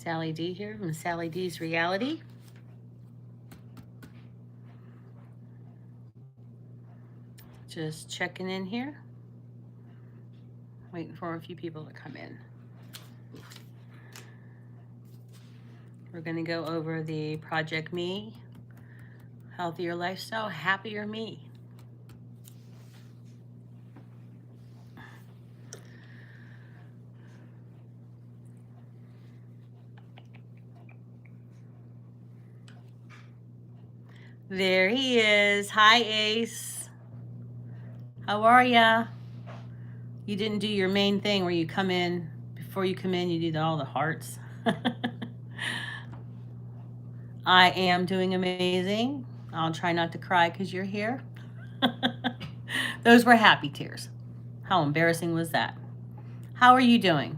Sally D here from Sally D's Reality. Just checking in here. Waiting for a few people to come in. We're going to go over the Project Me, Healthier Lifestyle, Happier Me. There he is. Hi, Ace. How are ya? You didn't do your main thing where you come in, before you come in, you did all the hearts. I am doing amazing. I'll try not to cry because you're here. Those were happy tears. How embarrassing was that? How are you doing?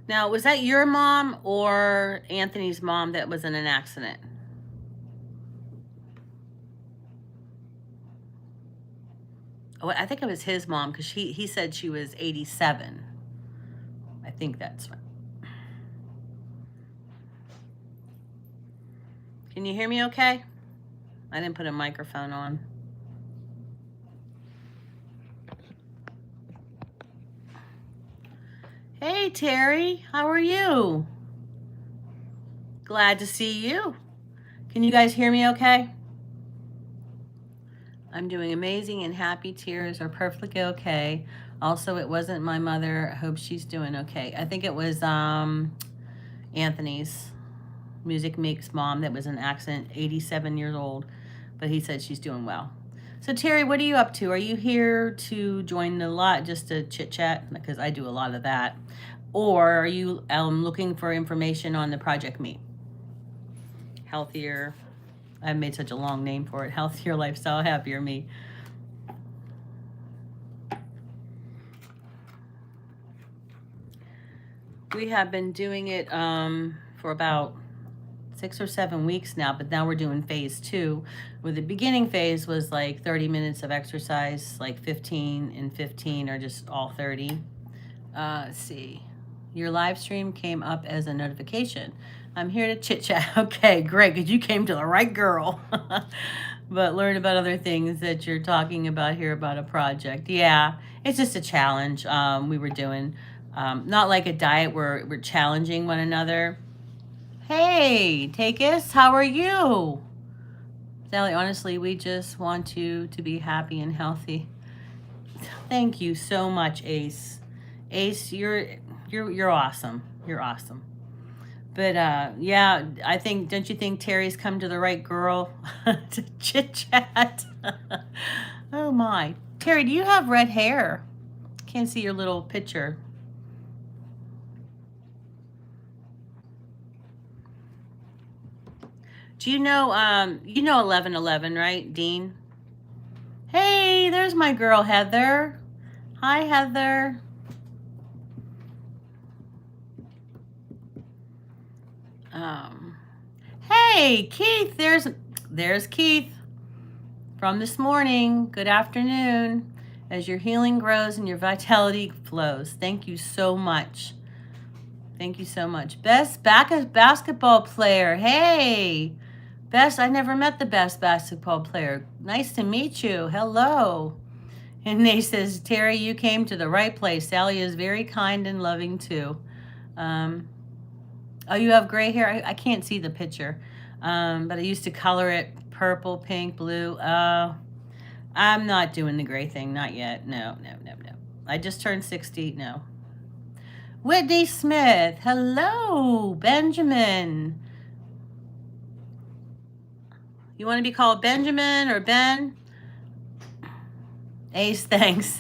Now, was that your mom or Anthony's mom that was in an accident? Oh, I think it was his mom because he said she was 87. I think that's right. Can you hear me okay? I didn't put a microphone on. Hey, Terry, how are you? Glad to see you. Can you guys hear me okay? I'm doing amazing and happy. Tears are perfectly okay. Also, it wasn't my mother. I hope she's doing okay. I think it was Anthony's Music Makes mom that was in an accident, 87 years old, but he said she's doing well. So Terry, what are you up to? Are you here to join the lot just to chit chat? Because I do a lot of that. Or are you looking for information on the Project Me? Healthier, I made such a long name for it. Healthier Lifestyle, Happier Me. We have been doing it for about 6 or 7 weeks now, but now we're doing phase 2, where the beginning phase was like 30 minutes of exercise, like 15 and 15, or just all 30. Let's see. Your live stream came up as a notification. I'm here to chit chat. Okay, great, because you came to the right girl. But learn about other things that you're talking about here about a project. Yeah, it's just a challenge we were doing. Not like a diet where we're challenging one another. Hey, Takis, how are you? Sally, honestly, we just want you to be happy and healthy. Thank you so much, Ace. Ace, you're awesome. You're awesome. But yeah, I think, don't you think Terry's come to the right girl to chit chat? Oh my. Terry, do you have red hair? Can't see your little picture. Do you know 1111, right, Dean? Hey, there's my girl Heather. Hi, Heather. Hey, Keith. There's Keith from this morning. Good afternoon. As your healing grows and your vitality flows. Thank you so much. Thank you so much. Best basketball player. Hey, Best. I never met the best basketball player. Nice to meet you. Hello. And Nate says, Terry, you came to the right place. Sally is very kind and loving too. Oh, you have gray hair? I can't see the picture. But I used to color it purple, pink, blue. I'm not doing the gray thing. Not yet. No. I just turned 60. No. Whitney Smith. Hello, Benjamin. You want to be called Benjamin or Ben? Ace, thanks.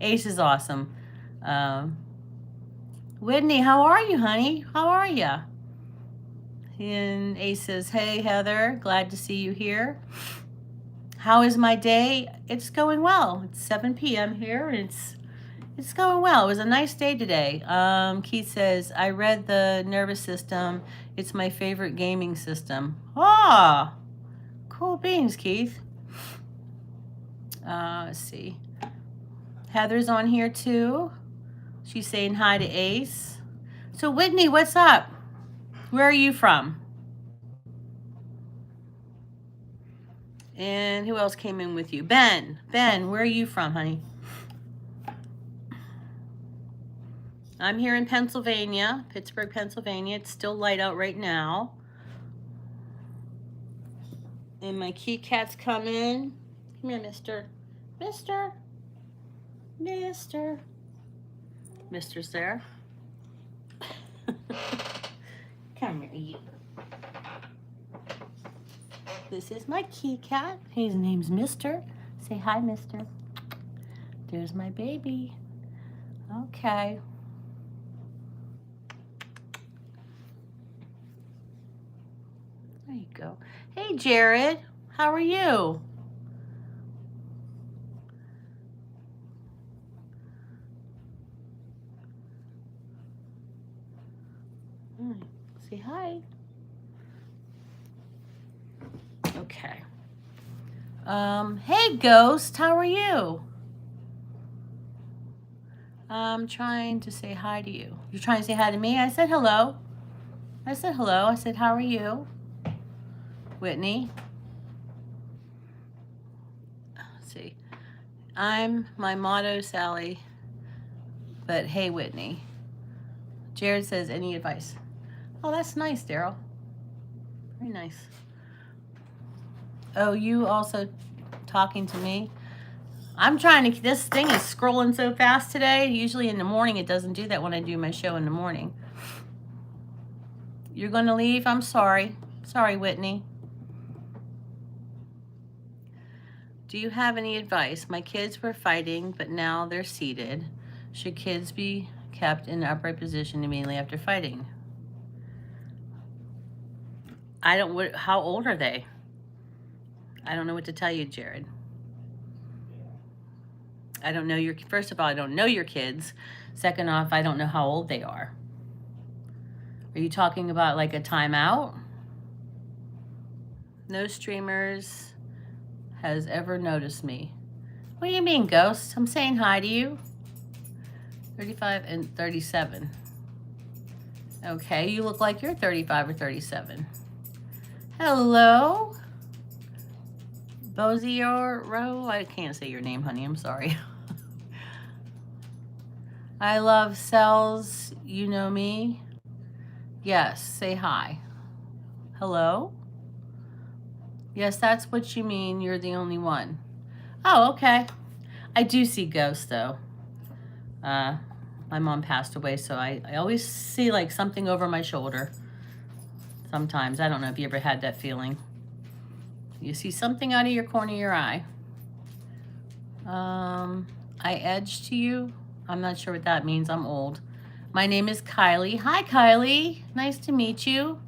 Ace is awesome. Whitney, how are you, honey? How are you? And Ace says, hey, Heather, glad to see you here. How is my day? It's going well. It's 7 p.m. here, and it's going well. It was a nice day today. Keith says, I read the nervous system. It's my favorite gaming system. Ah, cool beans, Keith. Let's see. Heather's on here too. She's saying hi to Ace. So Whitney, what's up? Where are you from? And who else came in with you? Ben. Ben, where are you from, honey? I'm here in Pennsylvania, Pittsburgh, Pennsylvania. It's still light out right now. And my key cat's coming. Come here, mister. Mister. Mister. Mister's there. Come here, you. This is my key cat. His name's Mister. Say hi, Mister. There's my baby. Okay. There you go. Hey, Jared. How are you? Say hi. Okay. Hey, Ghost. How are you? I'm trying to say hi to you. You're trying to say hi to me? I said hello. I said hello. I said, how are you? Whitney. Let's see. I'm my motto, Sally. But hey, Whitney. Jared says, any advice? Oh, that's nice, Daryl. Very nice. Oh, you also talking to me? I'm trying to, this thing is scrolling so fast today. Usually in the morning, it doesn't do that when I do my show in the morning. You're going to leave? I'm sorry. Sorry, Whitney. Do you have any advice? My kids were fighting, but now they're seated. Should kids be kept in the upright position immediately after fighting? I don't, how old are they? I don't know what to tell you, Jared. I don't know your, first of all, I don't know your kids. Second off, I don't know how old they are. Are you talking about like a timeout? No streamers has ever noticed me. What do you mean, Ghost? I'm saying hi to you. 35 and 37. Okay, you look like you're 35 or 37. Hello? Boziero? I can't say your name, honey. I'm sorry. I love cells. You know me? Yes, say hi. Hello? Yes, that's what you mean. You're the only one. Oh, okay. I do see ghosts, though. My mom passed away, so I always see like something over my shoulder. Sometimes. I don't know if you ever had that feeling. You see something out of your corner of your eye. I edge to you. I'm not sure what that means. I'm old. My name is Kylie. Hi, Kylie. Nice to meet you.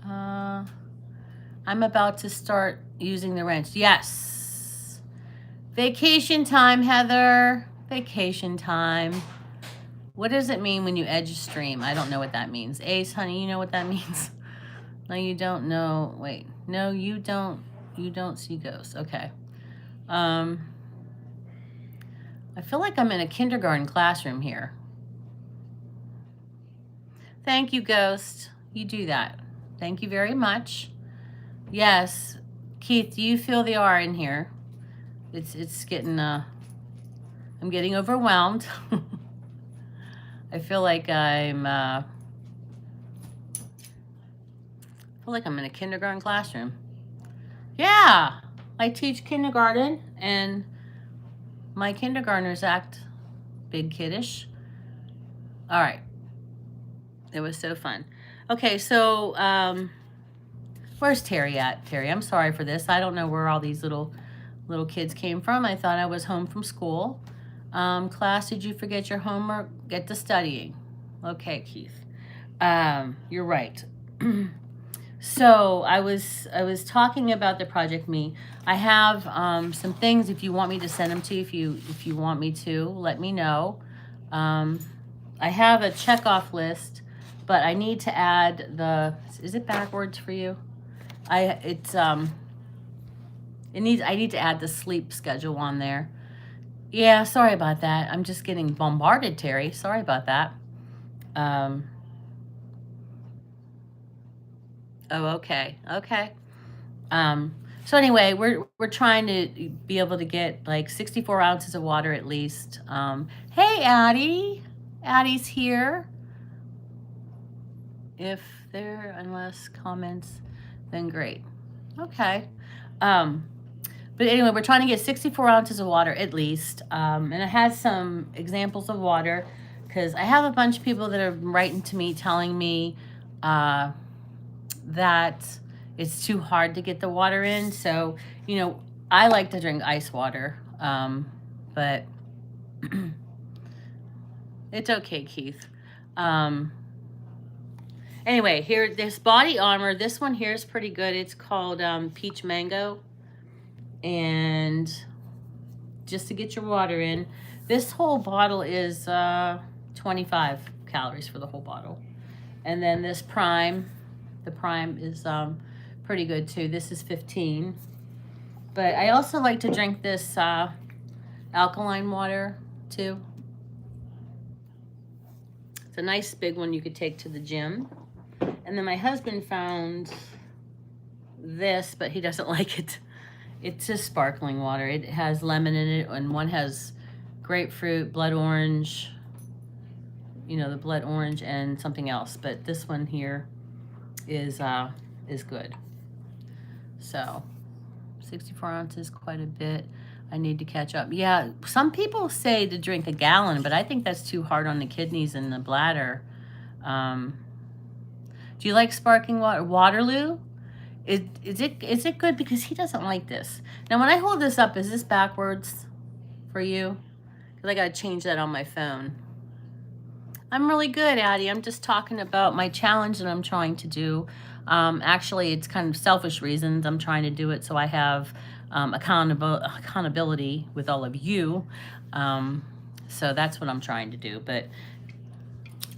I'm about to start using the wrench. Yes. Vacation time, Heather. Vacation time. What does it mean when you edge a stream? I don't know what that means. Ace, honey, you know what that means? No, you don't know. Wait. No, you don't. You don't see ghosts. Okay. I feel like I'm in a kindergarten classroom here. Thank you, Ghost. You do that. Thank you very much. Yes. Keith, do you feel the aura in here? It's getting, I'm getting overwhelmed. I feel like I'm in a kindergarten classroom. Yeah, I teach kindergarten, and my kindergartners act big kiddish. All right. It was so fun. Okay, so where's Terry at? Terry, I'm sorry for this. I don't know where all these little kids came from. I thought I was home from school. Class, did you forget your homework? Get to studying. Okay, Keith. You're right. So I was talking about the Project Me. I have some things. If you want me to send them to you, if you want me to, let me know. I have a checkoff list, but I need to add the. Is it backwards for you? I need to add the sleep schedule on there. Yeah, sorry about that. I'm just getting bombarded, Terry. Sorry about that. Um, oh, okay. Okay. Um, so anyway, we're trying to be able to get like 64 ounces of water at least. Hey, Addie. Addie's here. If there, unless comments, then great. Okay. Um, but anyway, we're trying to get 64 ounces of water at least. And it has some examples of water because I have a bunch of people that are writing to me telling me uh, that it's too hard to get the water in. So, I like to drink ice water, but it's okay, Keith. Um, anyway, here, this body armor, this one here is pretty good. It's called Peach Mango. And just to get your water in, this whole bottle is 25 calories for the whole bottle. And then this Prime, the Prime is pretty good too. This is 15. But I also like to drink this alkaline water too. It's a nice big one you could take to the gym. And then my husband found this, but he doesn't like it. It's just sparkling water. It has lemon in it, and one has grapefruit, blood orange, the blood orange and something else. But this one here is good. So 64 ounces, quite a bit. I need to catch up. Yeah, some people say to drink a gallon, but I think that's too hard on the kidneys and the bladder. Do you like sparkling water? Waterloo? Is it good? Because he doesn't like this. Now, when I hold this up, is this backwards for you? Because I got to change that on my phone. I'm really good, Addie. I'm just talking about my challenge that I'm trying to do. Actually, it's kind of selfish reasons I'm trying to do it so I have accountability with all of you. So that's what I'm trying to do. But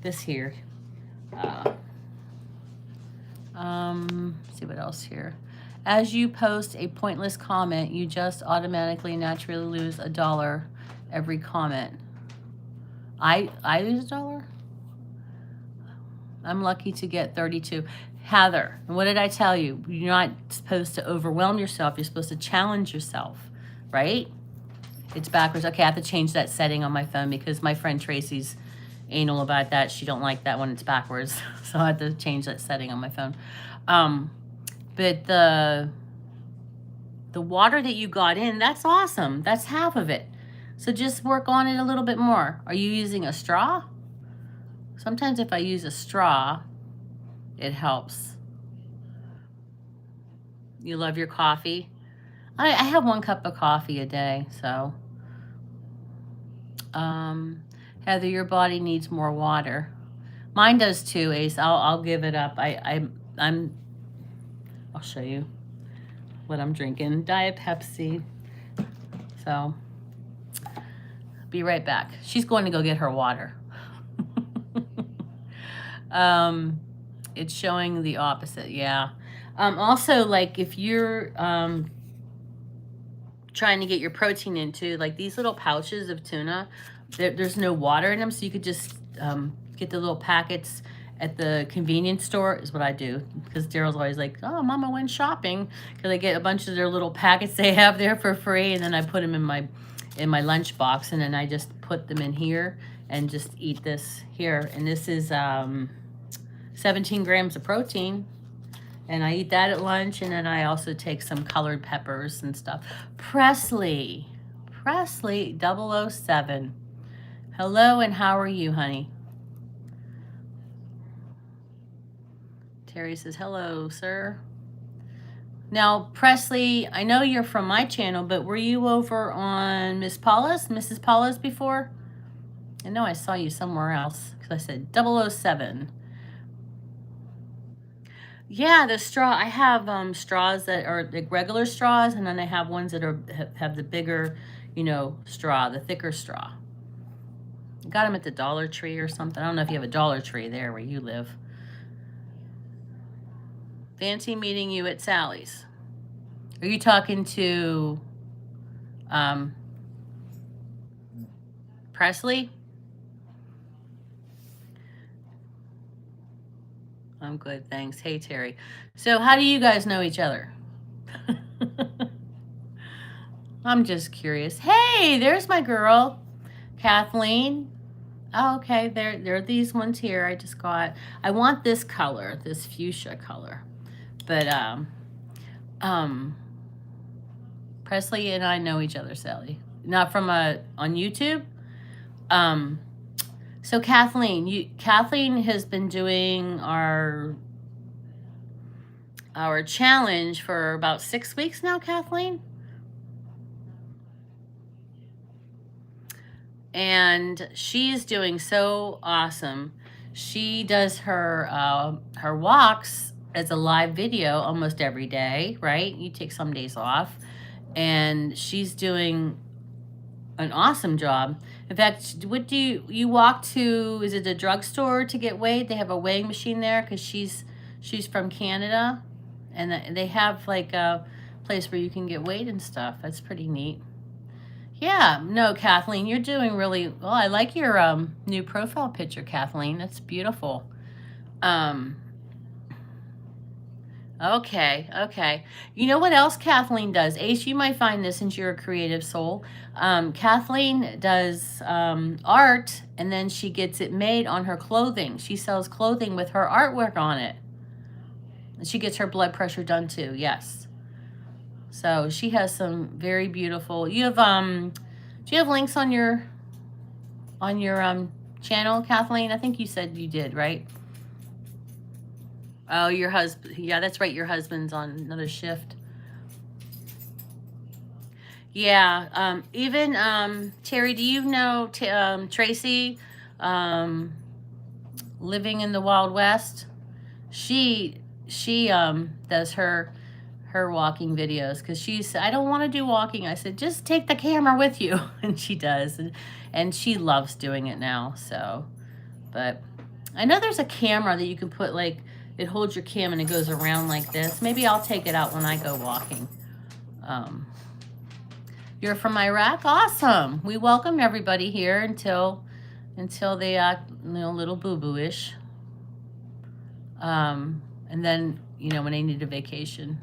this here, see what else here. As you post a pointless comment, you just automatically naturally lose $1 every comment. I lose $1? I'm lucky to get 32. Heather, what did I tell you? You're not supposed to overwhelm yourself. You're supposed to challenge yourself, right? It's backwards. Okay, I have to change that setting on my phone because my friend Tracy's anal about that. She don't like that when it's backwards. So I have to change that setting on my phone. But the water that you got in, that's awesome. That's half of it. So just work on it a little bit more. Are you using a straw? Sometimes if I use a straw, it helps. You love your coffee? I have 1 cup of coffee a day, so. Heather, your body needs more water. Mine does too, Ace. I'll give it up. I'll show you what I'm drinking. Diet Pepsi. So, be right back. She's going to go get her water. It's showing the opposite, yeah. Also, like if you're trying to get your protein into, like these little pouches of tuna, there's no water in them, so you could just get the little packets at the convenience store is what I do. Because Daryl's always like, oh, Mama went shopping. Because I get a bunch of their little packets they have there for free, and then I put them in my lunch box, and then I just put them in here and just eat this here. And this is 17 grams of protein. And I eat that at lunch, and then I also take some colored peppers and stuff. Presley 007. Hello, and how are you, honey? Terry says, hello, sir. Now, Presley, I know you're from my channel, but were you over on Mrs. Paula's before? I know I saw you somewhere else because I said 007. Yeah, the straw. I have straws that are like regular straws, and then I have ones that have the bigger, straw, the thicker straw. Got them at the Dollar Tree or something. I don't know if you have a Dollar Tree there where you live. Fancy meeting you at Sally's. Are you talking to Presley? I'm good, thanks. Hey, Terry. So how do you guys know each other? I'm just curious. Hey, there's my girl, Kathleen. Oh, okay, there are these ones here I just got. I want this color, this fuchsia color. But um Presley and I know each other, Sally. Not from on YouTube. So Kathleen has been doing our challenge for about 6 weeks now, Kathleen. And she's doing so awesome. She does her walks as a live video almost every day, right? You take some days off, and she's doing an awesome job. In fact, what do you walk to? Is it a drugstore to get weighed? They have a weighing machine there because she's from Canada, and they have like a place where you can get weighed and stuff. That's pretty neat. Yeah, no, Kathleen, you're doing really well. I like your new profile picture, Kathleen. That's beautiful. Okay. You know what else Kathleen does? Ace, you might find this since you're a creative soul. Kathleen does art, and then she gets it made on her clothing. She sells clothing with her artwork on it. And she gets her blood pressure done too, yes. So she has some very beautiful. You have do you have links on your channel, Kathleen? I think you said you did, right? Oh, your husband. Yeah, that's right. Your husband's on another shift. Yeah. Even Terry, do you know Tracy, living in the Wild West? She does her walking videos because she said, I don't want to do walking. I said, just take the camera with you. And she does. And she loves doing it now. So, but I know there's a camera that you can put, like, it holds your cam and it goes around like this. Maybe I'll take it out when I go walking. You're from Iraq? Awesome. We welcome everybody here until they act, little boo-boo-ish. And then, when they need a vacation.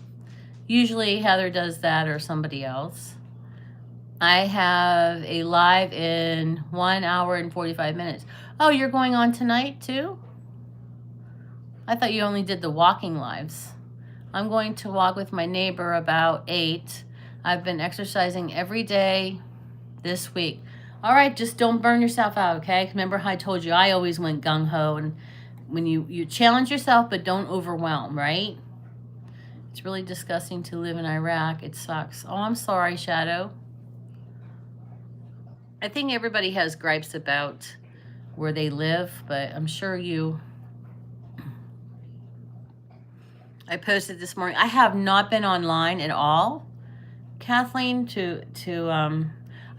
Usually Heather does that or somebody else. I have a live in 1 hour and 45 minutes. Oh, you're going on tonight too? I thought you only did the walking lives. I'm going to walk with my neighbor about 8. I've been exercising every day this week. All right, just don't burn yourself out, okay? Remember how I told you I always went gung-ho, and when you challenge yourself, but don't overwhelm, right? It's really disgusting to live in Iraq. It sucks. Oh, I'm sorry, Shadow. I think everybody has gripes about where they live, but I'm sure I posted this morning. I have not been online at all, Kathleen,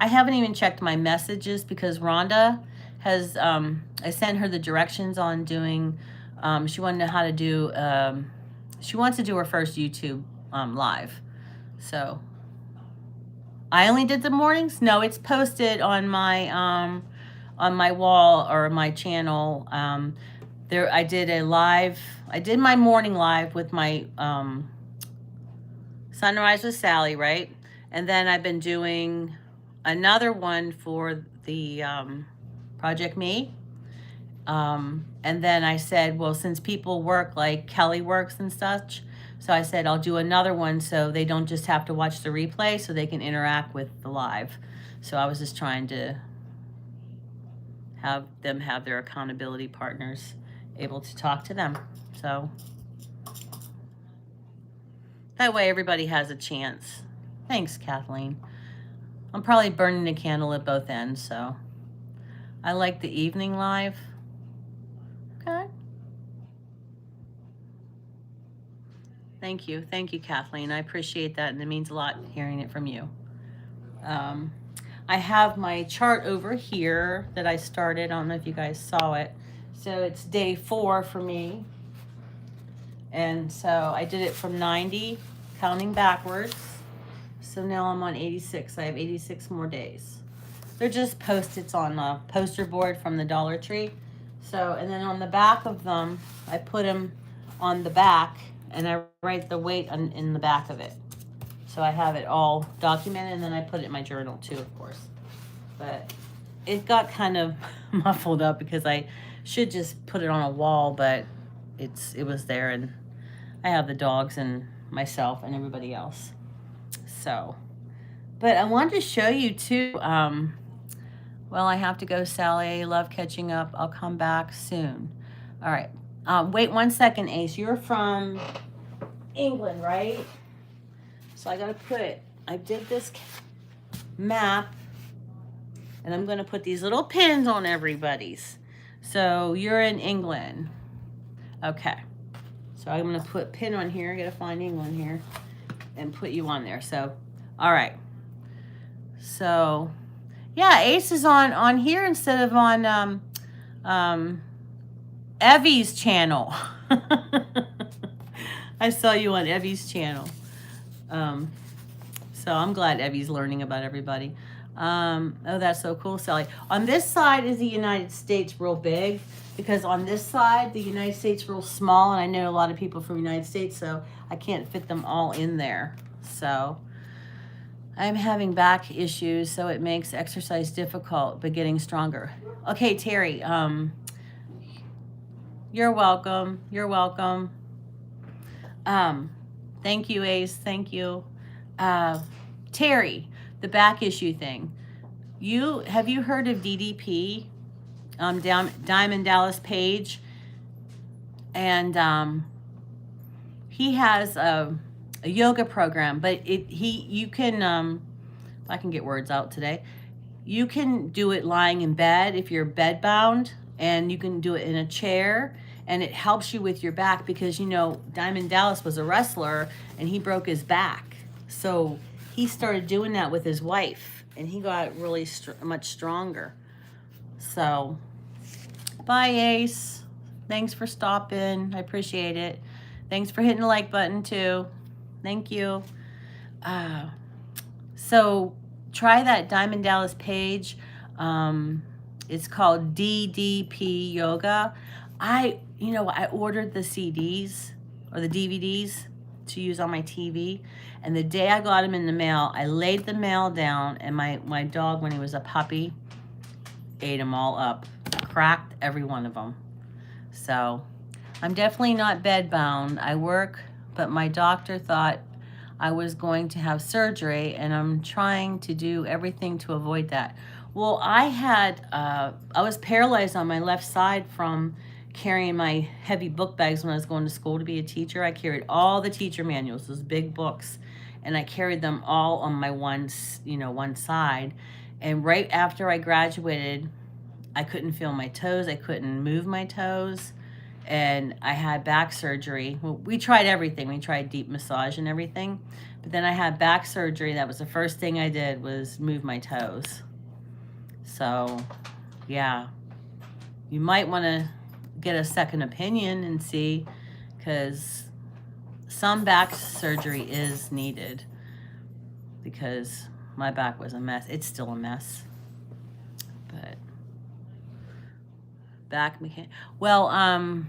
I haven't even checked my messages because Rhonda has, I sent her the directions on doing, she wanted to know how to do, she wants to do her first YouTube live. So I only did the mornings. No, it's posted on my wall or my channel. I did a live. I did my morning live with my Sunrise with Sally, right? And then I've been doing another one for the Project Me. And then I said, well, since people work like Kelly works and such, so I said I'll do another one so they don't just have to watch the replay, so they can interact with the live. So I was just trying to have them have their accountability partners able to talk to them. So that way everybody has a chance. Thanks, Kathleen. I'm probably burning a candle at both ends, so I like the evening live. Okay. Thank you, Kathleen. I appreciate that, and it means a lot hearing it from you. I have my chart over here that I started. I don't know if you guys saw it. So it's day 4 for me. And so I did it from 90, counting backwards. So now I'm on 86. I have 86 more days. They're just Post-its on a poster board from the Dollar Tree. So, and then on the back of them, I put them on the back, and I write the weight in the back of it. So I have it all documented, and then I put it in my journal too, of course. But it got kind of muffled up because I should just put it on a wall, but it was there, and I have the dogs and myself and everybody else. So, but I wanted to show you too. Well, I have to go, Sally. I love catching up. I'll come back soon. All right. Wait 1 second, Ace. You're from England, right? So I did this map, and I'm going to put these little pins on everybody's. So you're in England. Okay. So I'm going to put pin on here. I got to find England here and put you on there. So, all right. So, yeah, Ace is on here instead of on Evie's channel. I saw you on Evie's channel. So I'm glad Evie's learning about everybody. Oh, that's so cool, Sally. On this side is the United States real big, because on this side, the United States real small, and I know a lot of people from the United States, so I can't fit them all in there. So I'm having back issues, so it makes exercise difficult, but getting stronger. Okay, Terry, you're welcome. You're welcome. Thank you, Ace. Thank you. Terry, the back issue thing. Have you heard of DDP? Diamond Dallas Page. And he has a yoga program, but you can if I can get words out today, you can do it lying in bed if you're bed bound, and you can do it in a chair, and it helps you with your back because, you know, Diamond Dallas was a wrestler and he broke his back. So he started doing that with his wife, and he got really much stronger. So, bye, Ace. Thanks for stopping. I appreciate it. Thanks for hitting the like button, too. Thank you. So, try that Diamond Dallas Page. It's called DDP Yoga. I ordered the CDs or the DVDs to use on my TV. And the day I got them in the mail, I laid the mail down, and my dog, when he was a puppy, ate them all up. Cracked every one of them. So I'm definitely not bedbound. I work, but my doctor thought I was going to have surgery, and I'm trying to do everything to avoid that. Well, I was paralyzed on my left side from carrying my heavy book bags when I was going to school to be a teacher. I carried all the teacher manuals, those big books, and I carried them all on my one side. And right after I graduated, I couldn't feel my toes. I couldn't move my toes. And I had back surgery. Well, we tried everything. We tried deep massage and everything. But then I had back surgery. That was the first thing I did, was move my toes. So, yeah. You might want to get a second opinion and see, because some back surgery is needed, because my back was a mess. It's still a mess. But back mechanic. Well,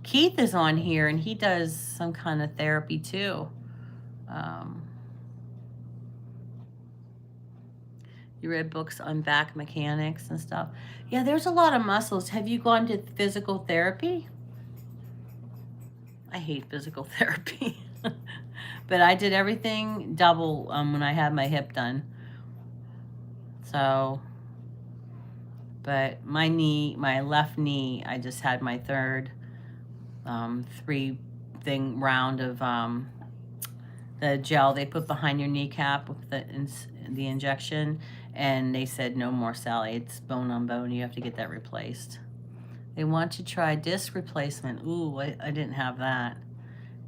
Keith is on here, and he does some kind of therapy too. You read books on back mechanics and stuff. Yeah, there's a lot of muscles. Have you gone to physical therapy? I hate physical therapy. But I did everything double when I had my hip done. So, but my left knee, I just had my third 3-thing round of the gel they put behind your kneecap with the injection, and they said, no more, Sally. It's bone on bone. You have to get that replaced. They want to try disc replacement. Ooh, I didn't have that.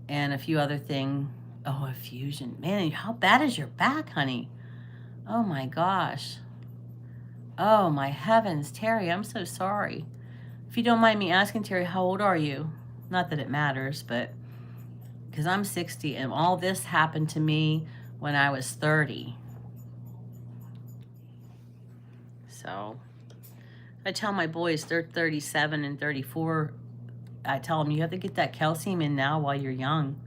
And a few other things. Oh, a fusion. Man, how bad is your back, honey? Oh, my gosh. Oh, my heavens. Terry, I'm so sorry. If you don't mind me asking, Terry, how old are you? Not that it matters, but because I'm 60, and all this happened to me when I was 30. So I tell my boys, they're 37 and 34. I tell them, you have to get that calcium in now while you're young.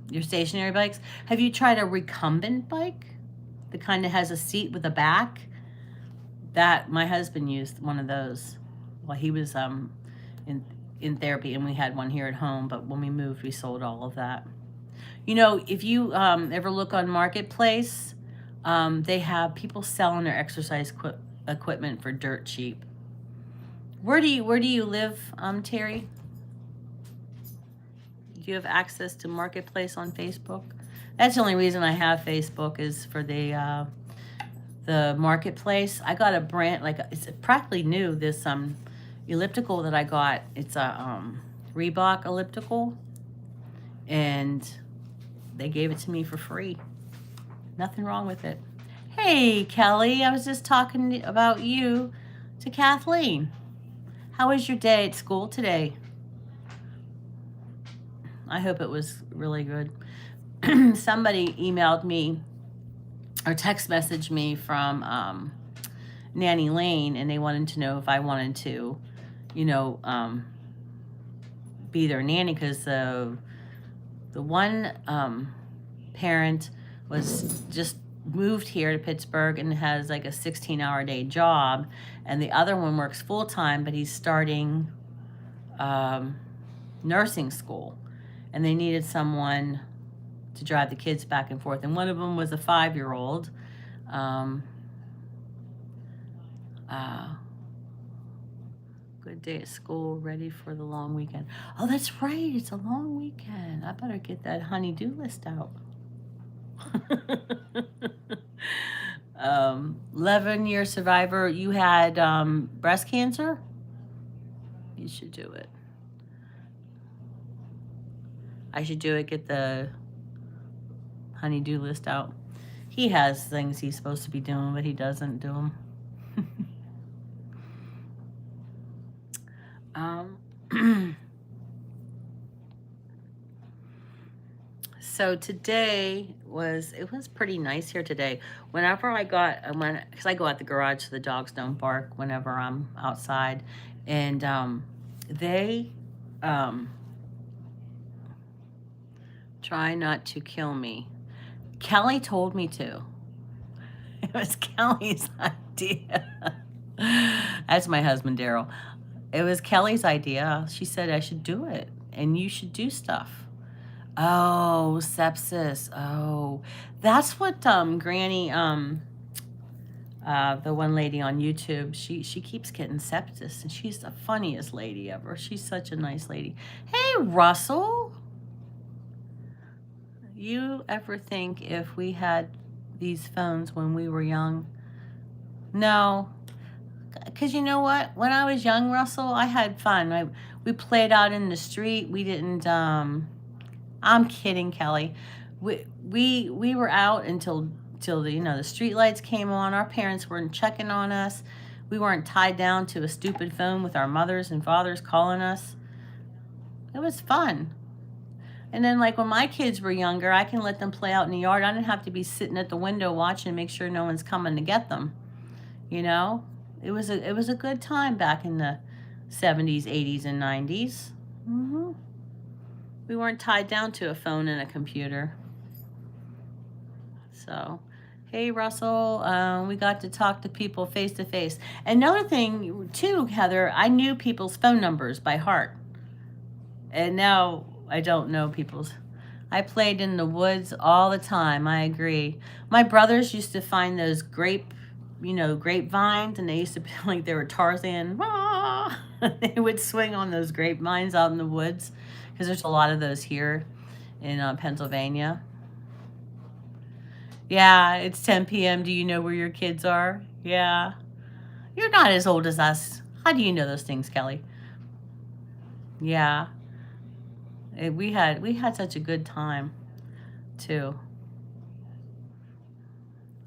Your stationary bikes. Have you tried a recumbent bike? The kind that has a seat with a back? That, my husband used one of those while he was in therapy, and we had one here at home, but when we moved, we sold all of that. You know, if you ever look on Marketplace, they have people selling their exercise equipment for dirt cheap. Where do you live, Terry? Do you have access to Marketplace on Facebook? That's the only reason I have Facebook, is for the Marketplace. I got a brand, like, it's practically new, this elliptical that I got. It's a Reebok elliptical, and they gave it to me for free. Nothing wrong with it. Hey, Kelly, I was just talking about you to Kathleen. How was your day at school today? I hope it was really good. Somebody emailed me or text messaged me from Nanny Lane, and they wanted to know if I wanted to, you know, be their nanny, because the one parent was just moved here to Pittsburgh and has like a 16-hour day job, and the other one works full-time, but he's starting nursing school, and they needed someone to drive the kids back and forth, and one of them was a 5-year-old. Good day at school, ready for the long weekend. Oh, that's right, it's a long weekend. I better get that honey-do list out. 11-year survivor. You had breast cancer? You should do it. I should do it, get the honey-do list out. He has things he's supposed to be doing, but he doesn't do them. So today it was pretty nice here today. Whenever because I go out the garage so the dogs don't bark whenever I'm outside, and they try not to kill me. Kelly told me to. It was Kelly's idea. That's my husband, Daryl. It was Kelly's idea. She said I should do it, and you should do stuff. Oh, sepsis. Oh, that's what Granny, the one lady on YouTube, she keeps getting sepsis, and she's the funniest lady ever. She's such a nice lady. Hey, Russell. You ever think if we had these phones when we were young? No. Because you know what? When I was young, Russell, I had fun. We played out in the street. We didn't, I'm kidding, Kelly. We were out until the street lights came on. Our parents weren't checking on us. We weren't tied down to a stupid phone with our mothers and fathers calling us. It was fun. And then, like, when my kids were younger, I can let them play out in the yard. I didn't have to be sitting at the window watching, make sure no one's coming to get them. You know, it was a good time back in the 70s, 80s, and 90s. We weren't tied down to a phone and a computer. So, hey, Russell, we got to talk to people face to face. Another thing, too, Heather, I knew people's phone numbers by heart. And now I don't know people's. I played in the woods all the time. I agree. My brothers used to find those grapevines, and they used to be like they were Tarzan. They would swing on those grapevines out in the woods, because there's a lot of those here in Pennsylvania. Yeah, it's 10 p.m. Do you know where your kids are? Yeah. You're not as old as us. How do you know those things, Kelly? Yeah. We had such a good time, too.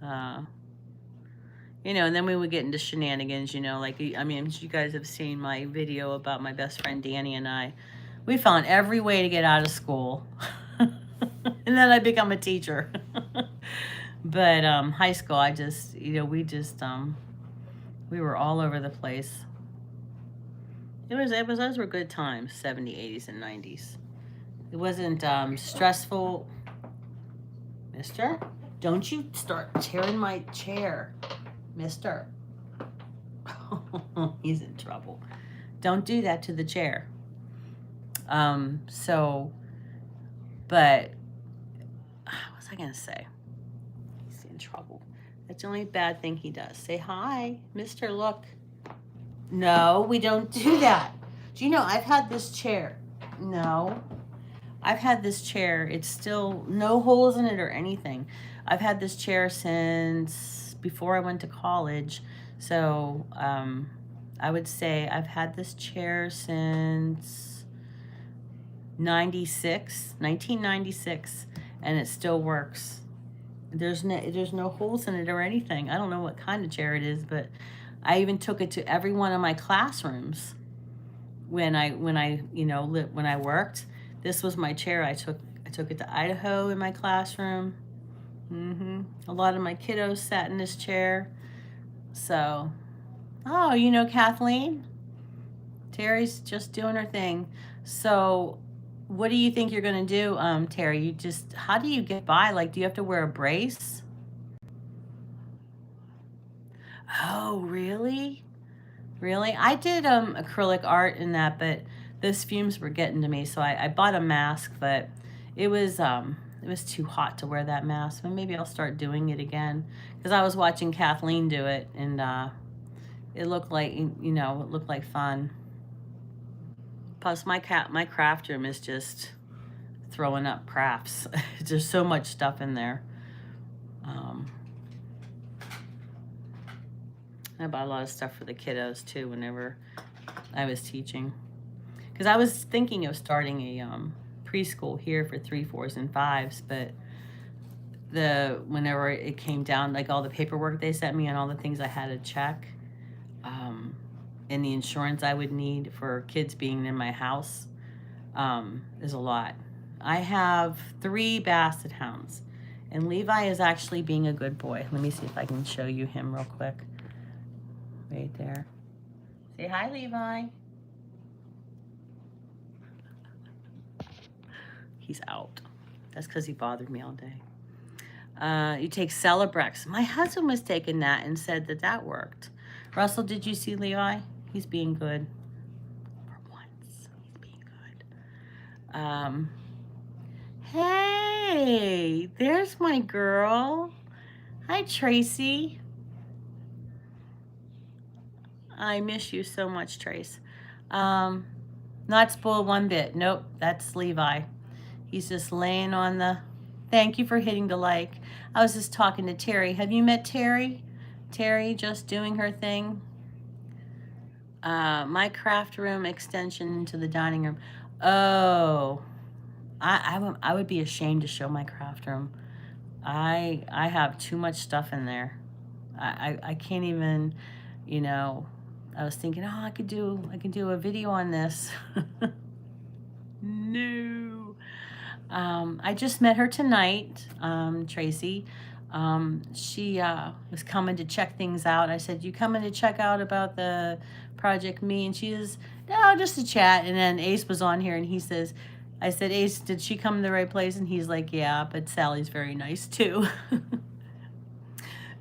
And then we would get into shenanigans, like, I mean, you guys have seen my video about my best friend Danny and I. We found every way to get out of school. And then I become a teacher. But high school, I just, we were all over the place. Those were good times, 70s, 80s, and 90s. It wasn't stressful. Mister, don't you start tearing my chair, mister. He's in trouble. Don't do that to the chair. So, but what was I going to say? He's in trouble. That's the only bad thing he does. Say hi, mister, look. No, we don't do that. Do you know, I've had this chair. No. I've had this chair. It's still no holes in it or anything. I've had this chair since before I went to college. So I would say I've had this chair since 1996, and it still works. There's no holes in it or anything. I don't know what kind of chair it is, but I even took it to every one of my classrooms when I worked. This was my chair. I took it to Idaho in my classroom. A lot of my kiddos sat in this chair. So, oh, you know Kathleen? Terry's just doing her thing. So, what do you think you're going to do, Terry? How do you get by? Like, do you have to wear a brace? Oh, really? Really? I did acrylic art in that, but those fumes were getting to me, so I bought a mask, but it was too hot to wear that mask. But maybe I'll start doing it again, because I was watching Kathleen do it, and it looked like fun. Plus, my craft room is just throwing up crafts. There's so much stuff in there. I bought a lot of stuff for the kiddos too whenever I was teaching, because I was thinking of starting a preschool here for 3, 4s, and 5s, but whenever it came down, like all the paperwork they sent me and all the things I had to check, and the insurance I would need for kids being in my house, is a lot. I have 3 Basset Hounds, and Levi is actually being a good boy. Let me see if I can show you him real quick. Right there. Say hi, Levi. He's out. That's because he bothered me all day. You take Celebrex. My husband was taking that and said that worked. Russell, did you see Levi? He's being good. For once, he's being good. Hey, there's my girl. Hi, Tracy. I miss you so much, Trace. Not spoiled one bit. Nope, that's Levi. He's just laying on the... Thank you for hitting the like. I was just talking to Terry. Have you met Terry? Terry just doing her thing. My craft room extension into the dining room. Oh, I would be ashamed to show my craft room. I have too much stuff in there. I can't even, I was thinking, I could do a video on this. No. I just met her tonight, Tracy. She was coming to check things out. I said, you coming to check out about the Project Me? And she is, no, just to chat. And then Ace was on here, and he says, I said, Ace, did she come to the right place? And he's like, yeah, but Sally's very nice too.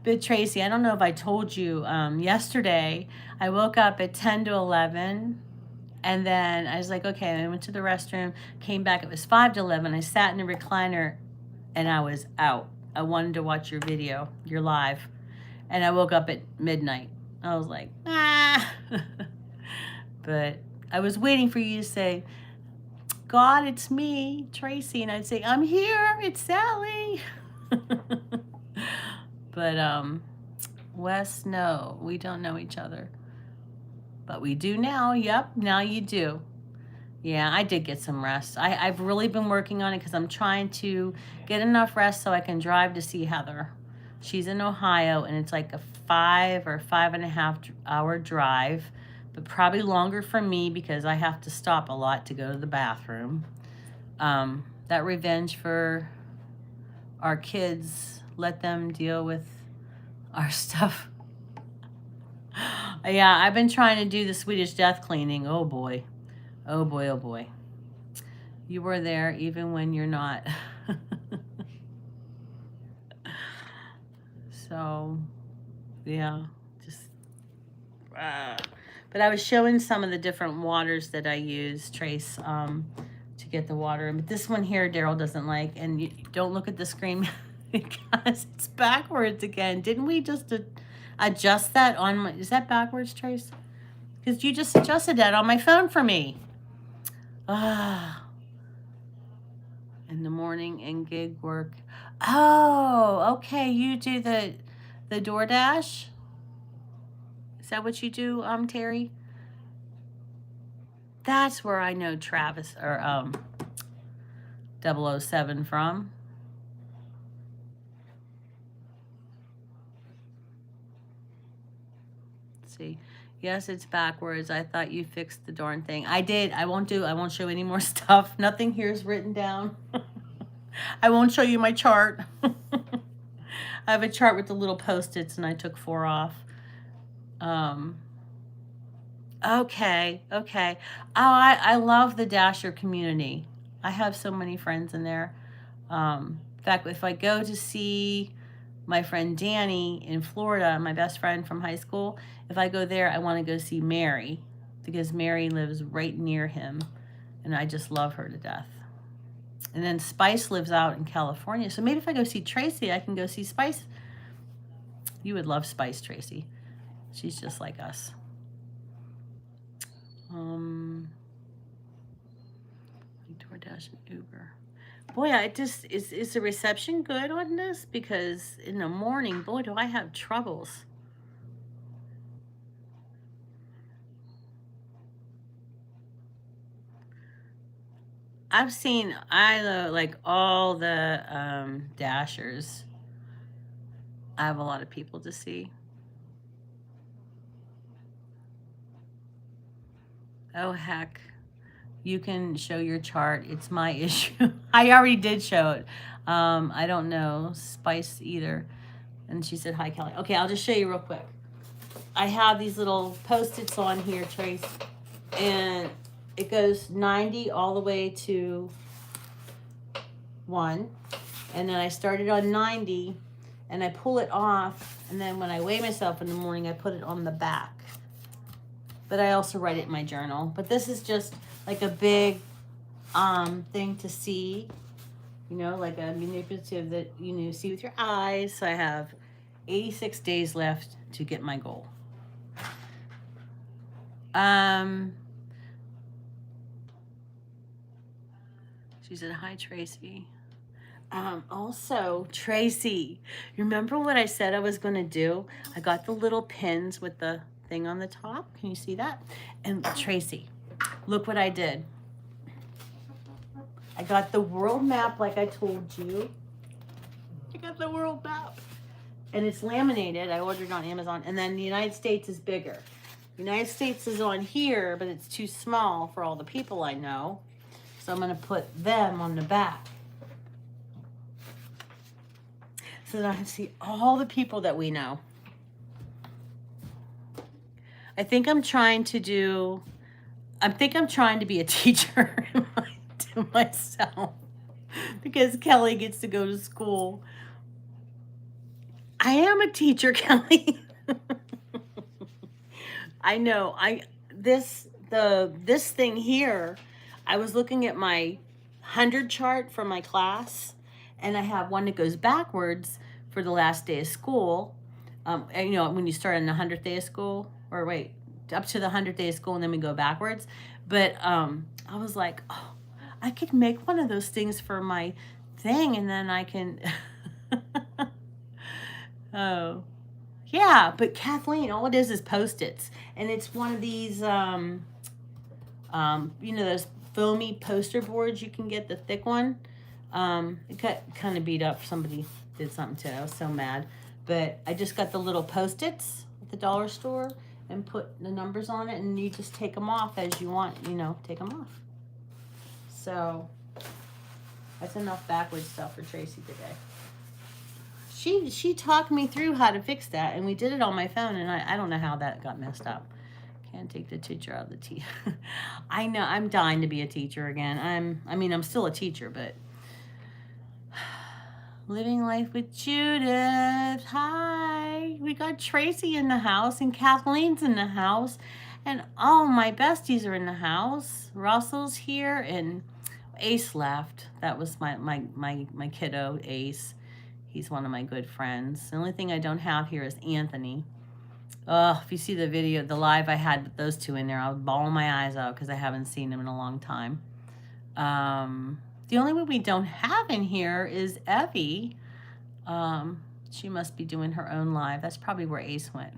But Tracy, I don't know if I told you, yesterday I woke up at 10 to 11, and then I was like, okay, I went to the restroom, came back, it was 5 to 11. I sat in a recliner, and I was out. I wanted to watch your video, your live, and I woke up at midnight. I was like, ah. But I was waiting for you to say, God, it's me, Tracy, and I'd say, I'm here, it's Sally. But Wes, no, we don't know each other. But we do now. Yep, now you do. Yeah, I did get some rest. I've really been working on it because I'm trying to get enough rest so I can drive to see Heather. She's in Ohio, and it's like a 5 or 5.5 hour drive, but probably longer for me because I have to stop a lot to go to the bathroom. That revenge for our kids let them deal with our stuff. Yeah, I've been trying to do the Swedish death cleaning. Oh boy. Oh boy, oh boy. You were there even when you're not. So, yeah, just, but I was showing some of the different waters that I use, Trace, to get the water. But this one here, Daryl doesn't like, and you don't look at the screen because it's backwards again. Didn't we just adjust that on my, is that backwards, Trace? Because you just adjusted that on my phone for me. In the morning and gig work. Oh, okay. You do the DoorDash? Is that what you do, Terry? That's where I know Travis or 007 from. Let's see. Yes, it's backwards. I thought you fixed the darn thing. I did. I won't show any more stuff. Nothing here is written down. I won't show you my chart. I have a chart with the little Post-its and I took 4 off. Okay. Oh, I love the Dasher community. I have so many friends in there. In fact, if I go to see my friend Danny in Florida, my best friend from high school, if I go there, I want to go see Mary because Mary lives right near him and I just love her to death. And then Spice lives out in California. So maybe if I go see Tracy, I can go see Spice. You would love Spice, Tracy. She's just like us. DoorDash and Uber. Boy, I just, is the reception good on this? Because in the morning, boy, do I have troubles. I've seen, like all the Dashers. I have a lot of people to see. Oh, heck. You can show your chart. It's my issue. I already did show it. I don't know Spice either. And she said, hi, Kelly. Okay, I'll just show you real quick. I have these little Post-its on here, Trace. And it goes 90 all the way to 1. And then I started on 90 and I pull it off. And then when I weigh myself in the morning, I put it on the back. But I also write it in my journal. But this is just like a big thing to see, you know, like a manipulative that you see with your eyes. So I have 86 days left to get my goal. She said, hi, Tracy. Also, Tracy, remember what I said I was going to do? I got the little pins with the thing on the top. Can you see that? And Tracy, look what I did. I got the world map like I told you. I got the world map. And it's laminated. I ordered it on Amazon. And then the United States is bigger. The United States is on here, but it's too small for all the people I know. So I'm going to put them on the back. So that I can see all the people that we know. I think I'm trying to be a teacher to myself because Kelly gets to go to school. I am a teacher, Kelly. I know. This thing here, I was looking at my 100 chart for my class, and I have one that goes backwards for the last day of school. And, you know, when you start on the 100th day of school, or wait, up to the 100th day of school, and then we go backwards. But I was like, oh, I could make one of those things for my thing, and then I can. Oh, yeah. But Kathleen, all it is Post-its, and it's one of these, you know, those foamy poster boards you can get, the thick one. It got kind of beat up. Somebody did something to it. I was so mad. But I just got the little Post-its at the dollar store and put the numbers on it, and you just take them off as you want, you know, take them off. So that's enough backwards stuff for Tracy today. she talked me through how to fix that, and we did it on my phone, and I don't know how that got messed up. Can't take the teacher out of the tea. I know, I'm dying to be a teacher again. I'm still a teacher, but living life with Judith. Hi. We got Tracy in the house, and Kathleen's in the house, and all my besties are in the house. Russell's here, and Ace left. That was my kiddo, Ace. He's one of my good friends. The only thing I don't have here is Anthony. If you see the video, the live I had with those two in there, I was bawling my eyes out because I haven't seen them in a long time. The only one we don't have in here is Evie. She must be doing her own live. That's probably where Ace went.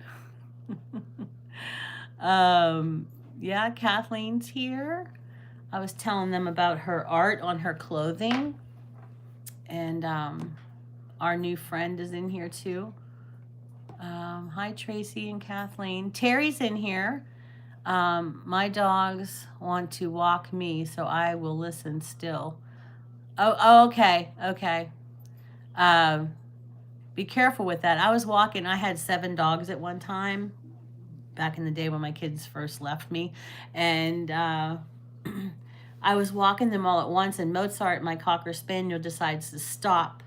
Yeah, Kathleen's here. I was telling them about her art on her clothing. And our new friend is in here too. Hi, Tracy and Kathleen. Terry's in here. My dogs want to walk me, so I will listen still. Oh, okay. Be careful with that. I was walking. I had 7 dogs at one time, back in the day when my kids first left me. And I was walking them all at once, and Mozart, my Cocker Spaniel, decides to stop.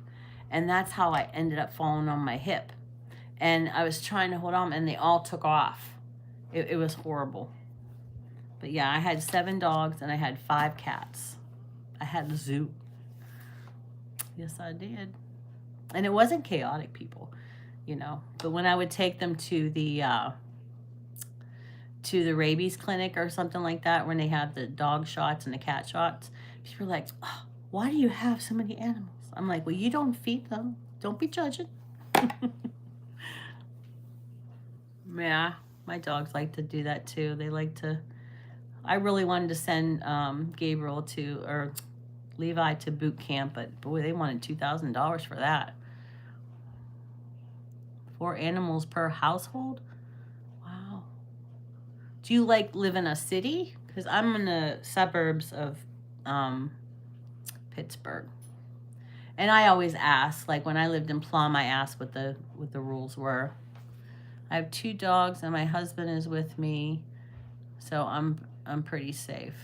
And that's how I ended up falling on my hip. And I was trying to hold on, and they all took off. It was horrible. But yeah, I had 7 dogs, and I had 5 cats. I had a zoo. Yes, I did. And it wasn't chaotic, people, But when I would take them to the rabies clinic or something like that, when they have the dog shots and the cat shots, people were like, oh, why do you have so many animals? I'm like, well, you don't feed them. Don't be judging. Yeah, my dogs like to do that too. They like to. I really wanted to send Gabriel or Levi to boot camp, but boy, they wanted $2,000 for that. 4 animals per household? Wow. Do you live in a city? Because I'm in the suburbs of Pittsburgh. And I always ask, when I lived in Plum, I asked what the rules were. I have 2 dogs, and my husband is with me, so I'm pretty safe.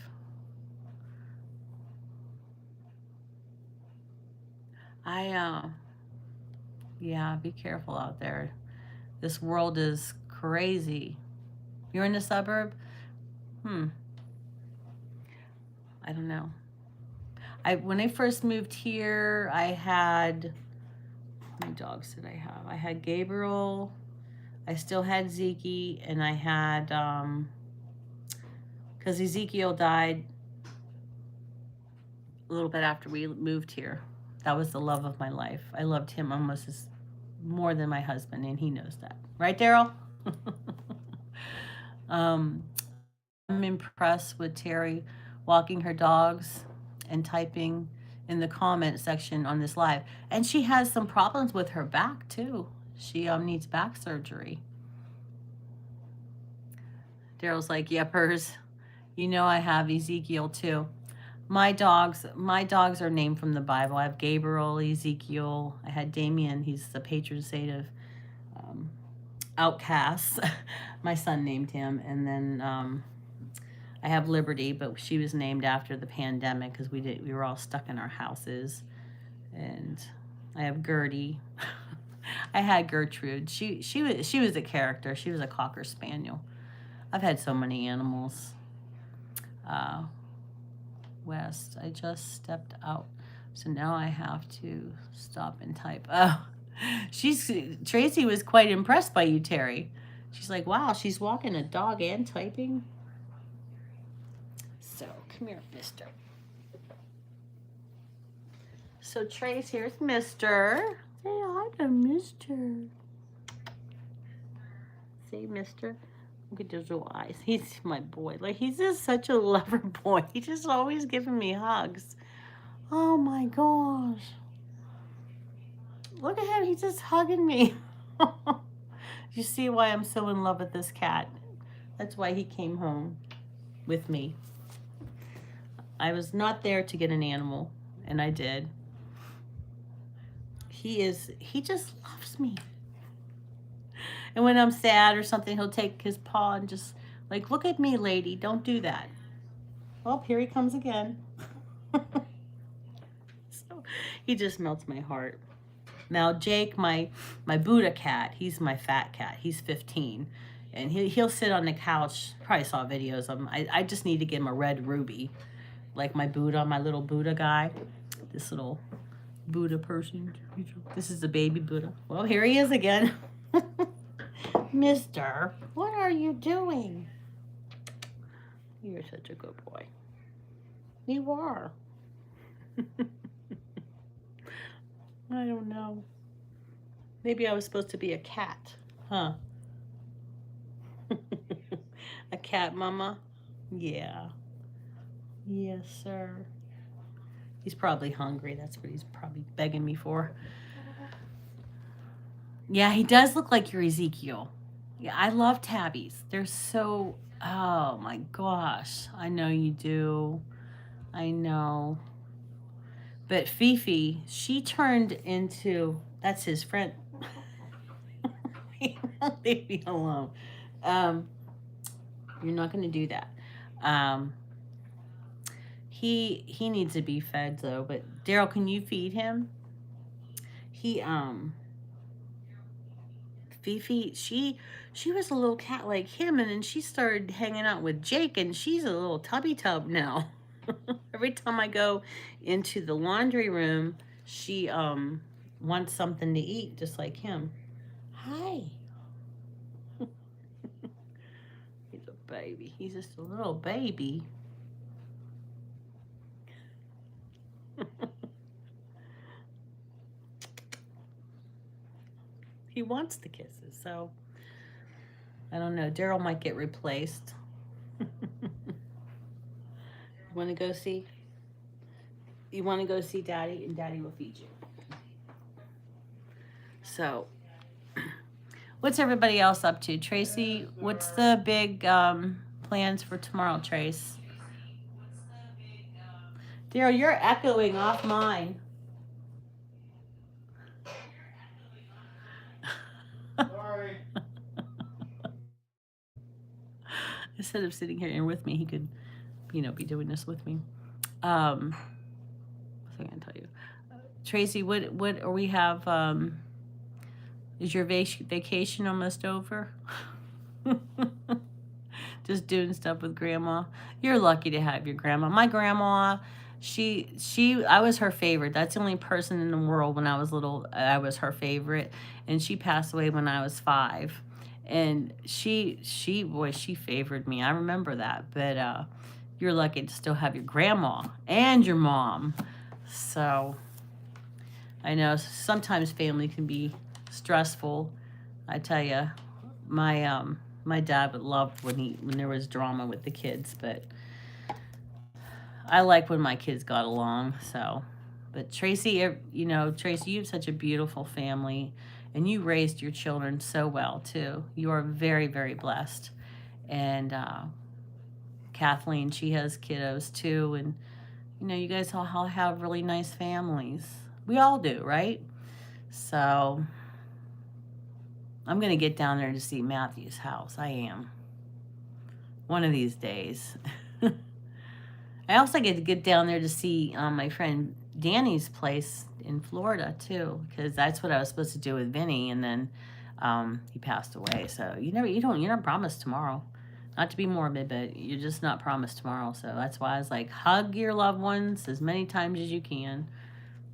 Yeah, be careful out there. This world is crazy. You're in the suburb? I don't know. When I first moved here, I had, how many dogs did I have? I had Gabriel, I still had Zeke, and I had, because Ezekiel died a little bit after we moved here. That was the love of my life. I loved him almost more than my husband, and he knows that. Right, Daryl? I'm impressed with Terry walking her dogs and typing in the comment section on this live. And she has some problems with her back, too. She needs back surgery. Daryl's like, yepers. I have Ezekiel, too. My dogs are named from the Bible. I have Gabriel, Ezekiel. I had Damien. He's the patron saint of outcasts. My son named him. And then I have Liberty, but she was named after the pandemic because we were all stuck in our houses. And I have Gertie. I had Gertrude. She was a character. She was a Cocker Spaniel. I've had so many animals. West, I just stepped out, so now I have to stop and type. Oh, Tracy was quite impressed by you, Terry. She's like, wow, she's walking a dog and typing. So come here, mister. So Trace, here's Mister. Say hi to Mister. Say Mister. Look at those little eyes. He's my boy. He's just such a lover boy. He's just always giving me hugs. Oh my gosh. Look at him. He's just hugging me. You see why I'm so in love with this cat. That's why he came home with me. I was not there to get an animal, and I did. he just loves me. And when I'm sad or something, he'll take his paw and just like, look at me, lady, don't do that. Well, here he comes again. So he just melts my heart. Now Jake, my Buddha cat, he's my fat cat. He's 15, and he'll sit on the couch. Probably saw videos of him. I just need to get him a red ruby, like my Buddha, my little Buddha guy. This little Buddha person. This is the baby Buddha. Well, here he is again. Mister, what are you doing? You're such a good boy. You are. I don't know. Maybe I was supposed to be a cat, huh? A cat mama? Yeah. Yes, sir. He's probably hungry. That's what he's probably begging me for. Yeah, he does look like your Ezekiel. Yeah, I love tabbies. They're so, oh my gosh. I know you do. I know. But Fifi, she turned into, that's his friend. He won't leave me alone. You're not going to do that. He needs to be fed though. But Daryl, can you feed him? He Fifi, she was a little cat like him, and then she started hanging out with Jake, and she's a little tubby tub now. Every time I go into the laundry room, she wants something to eat, just like him. Hi. He's a baby. He's just a little baby. He wants the kisses, so I don't know. Daryl might get replaced. Want to go see? You want to go see Daddy, and Daddy will feed you. So, what's everybody else up to? Tracy, what's the big plans for tomorrow, Trace? Daryl, you're echoing off mine. Sorry. Instead of sitting here with me, he could, be doing this with me. What's I gonna tell you? Tracy, what or we have is your vacation almost over? Just doing stuff with grandma. You're lucky to have your grandma. My grandma, I was her favorite. That's the only person in the world when I was little I was her favorite, and she passed away when I was 5. And she favored me. I remember that. But you're lucky to still have your grandma and your mom. So I know sometimes family can be stressful. I tell you, my dad would love when there was drama with the kids, but I like when my kids got along. So, but Tracy, Tracy, you have such a beautiful family, and you raised your children so well too. You are very, very blessed. And Kathleen, she has kiddos too, and you guys all have really nice families. We all do, right? So I'm going to get down there to see Matthew's house. I am. One of these days. I also get to get down there to see my friend Danny's place in Florida too, because that's what I was supposed to do with Vinny, and then he passed away. So you're not promised tomorrow. Not to be morbid, but you're just not promised tomorrow. So that's why I was like, hug your loved ones as many times as you can.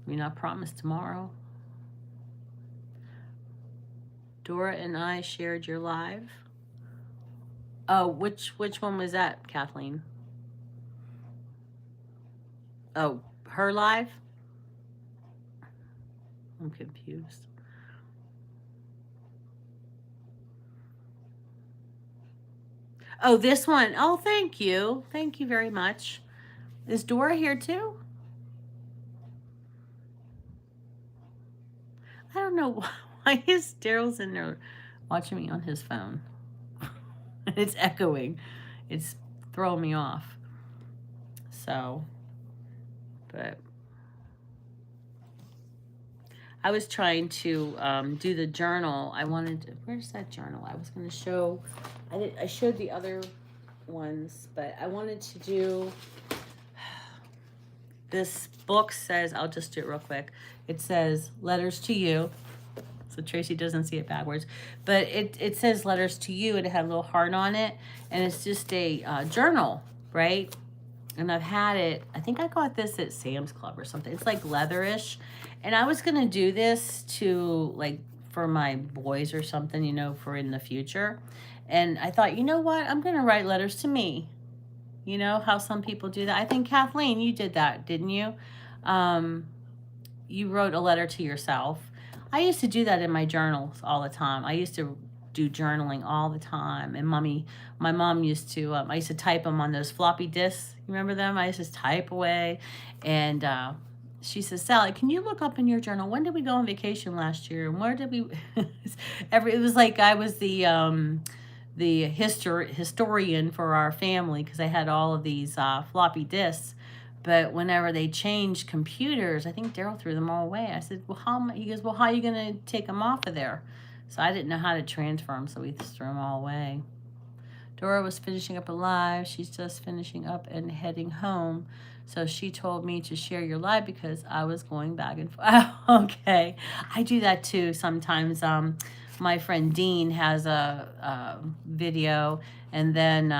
You're not promised tomorrow. Dora and I shared your live. Oh, which one was that, Kathleen? Oh, her live? I'm confused. Oh, this one. Oh, thank you. Thank you very much. Is Dora here too? I don't know why is Daryl's in there watching me on his phone. It's echoing. It's throwing me off. So, but I was trying to do the journal. I wanted to, where's that journal? I was going to show, I showed the other ones, but I wanted to do, this book says, I'll just do it real quick. It says letters to you. So Tracy doesn't see it backwards, but it says letters to you, and it had a little heart on it, and it's just a journal, right? And I've had it, I think I got this at Sam's Club or something. It's like leatherish, and I was gonna do this to, like, for my boys or something, you know, for in the future. And I thought, you know what, I'm gonna write letters to me. You know how some people do that? I think, Kathleen, you did that, didn't you? Um, you wrote a letter to yourself. I used to do that in my journals all the time. I used to do journaling all the time. And my mom used to, I used to type them on those floppy disks. You remember them? I used to type away. And she says, Sally, can you look up in your journal, when did we go on vacation last year? And where did we, it was like I was the historian for our family, because I had all of these floppy disks. But whenever they changed computers, I think Daryl threw them all away. I said, well, he goes, well, how are you going to take them off of there? So I didn't know how to transfer them, so we just threw them all away. Dora was finishing up a live. She's just finishing up and heading home. So she told me to share your live because I was going back and forth. Okay. I do that too sometimes. My friend Dean has a video, and then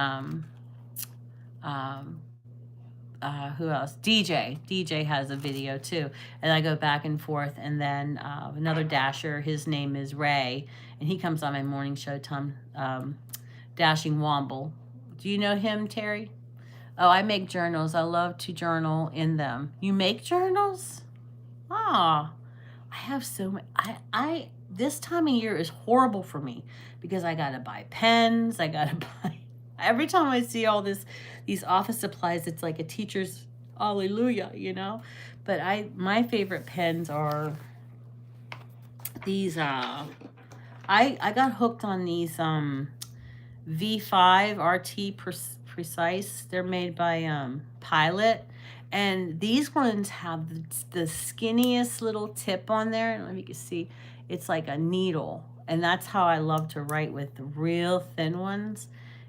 who else? DJ has a video too, and I go back and forth. And then another dasher, his name is Ray, and he comes on my morning show, Tom Dashing Womble. Do you know him, Terry? Oh, I make journals. I love to journal in them. You make journals? Ah, I have so many. I this time of year is horrible for me because I gotta buy pens. I gotta buy. Every time I see all these office supplies, it's like a teacher's hallelujah, you know. But my favorite pens are these. I got hooked on these V5 RT Precise. They're made by Pilot. And these ones have the skinniest little tip on there. Let me see. It's like a needle. And that's how I love to write, with the real thin ones.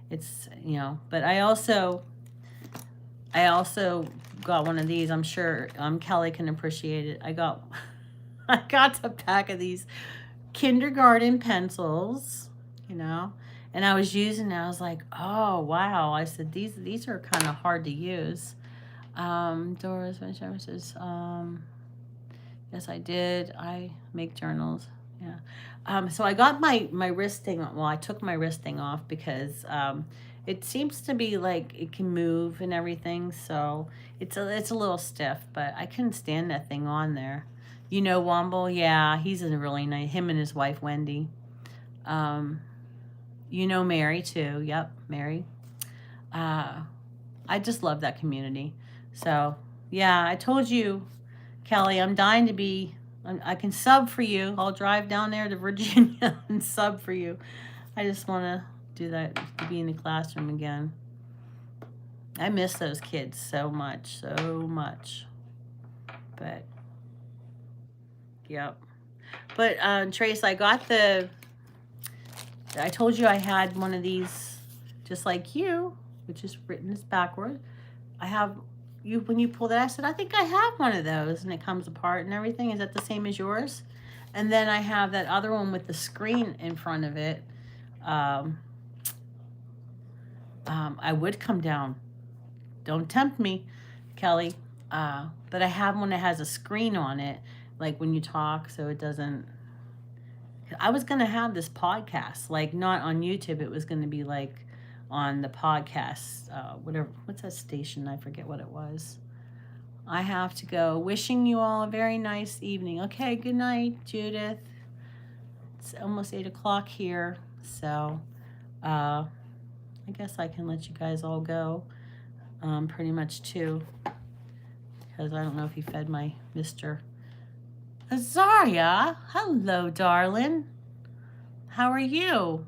It's, you know, but I also got one of these. I'm sure Kelly can appreciate it. I got a pack of these kindergarten pencils, you know, and I was using it. I was like, oh, wow. I said, these are kind of hard to use. Doris says, yes, I did. I make journals. Yeah. So I got my wrist thing. Well, I took my wrist thing off because it seems to be like it can move and everything. So it's a little stiff, but I couldn't stand that thing on there. You know Womble? Yeah, he's a really nice, him and his wife, Wendy. You know Mary too. Yep, Mary. I just love that community. So, yeah, I told you, Kelly, I'm dying to be, I can sub for you. I'll drive down there to Virginia and sub for you. I just want to do that, to be in the classroom again. I miss those kids so much, so much. But, yep. But, Trace, I told you I had one of these, just like you, which is written as backward. I have, when you pull that, I said, I think I have one of those, and it comes apart and everything. Is that the same as yours? And then I have that other one with the screen in front of it. I would come down. Don't tempt me, Kelly. But I have one that has a screen on it, like when you talk, so it doesn't. I was going to have this podcast, like not on YouTube. It was going to be like on the podcast, whatever. What's that station? I forget what it was. I have to go. Wishing you all a very nice evening. Okay, good night, Judith. It's almost 8 o'clock here, so I guess I can let you guys all go, pretty much too, because I don't know if he fed my Mr. Azaria. Hello, darling. How are you?